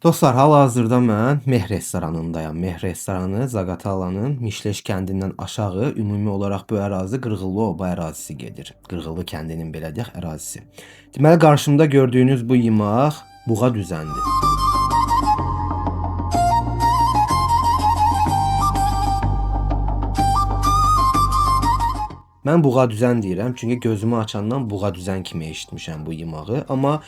Dostlar, hal-hazırda mən Meh restoranındayam. Meh restoranı Zaqatalanın Mişleş kəndindən aşağı ümumi olaraq bu ərazi Qırğıllıova ərazisi gedir. Qırğıllı kəndinin belə deyək ərazisi. Deməli, qarşımda gördüyünüz bu yemək buğa düzəndir. Mən buğa düzən deyirəm, çünki gözümü açandan buğa düzən kimi eşitmişəm bu yeməği. Amma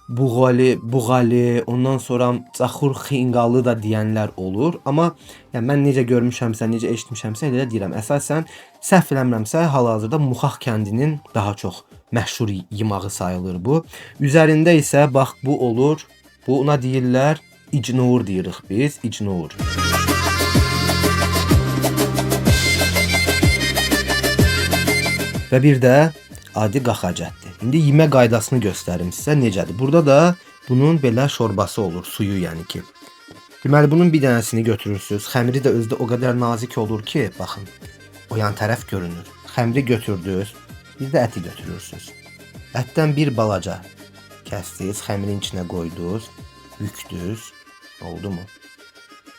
buğali, ondan sonra çaxur xinqalı da deyənlər olur. Amma yəni mən necə görmüşəmsə, necə eşitmişəmsə elə deyirəm. Əsasən səhv eləmirəmsə, hal-hazırda Muxax kəndinin daha çox məşhur yeməği sayılır bu. Üzərində isə bax bu olur. Buna deyirlər icnour deyirik biz, icnour. Və bir də adi qaxacətdir. İndi yemək qaydasını göstərim sizə necədir. Burada da bunun belə şorbası olur, suyu yəni ki. Deməli bunun bir dənəsini götürürsüz. Xəmiri də özdə o qədər nazik olur ki, baxın. O yan tərəf görünür. Xəmiri götürdünüz, bir də əti götürürsüz. Ətdən bir balaca kəsdiniz, xəmirin içinə qoydunuz, bükdünüz. Oldu mu?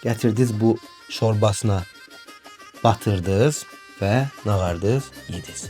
Gətirdiniz bu şorbasına batırdınız və nağardınız, yediniz.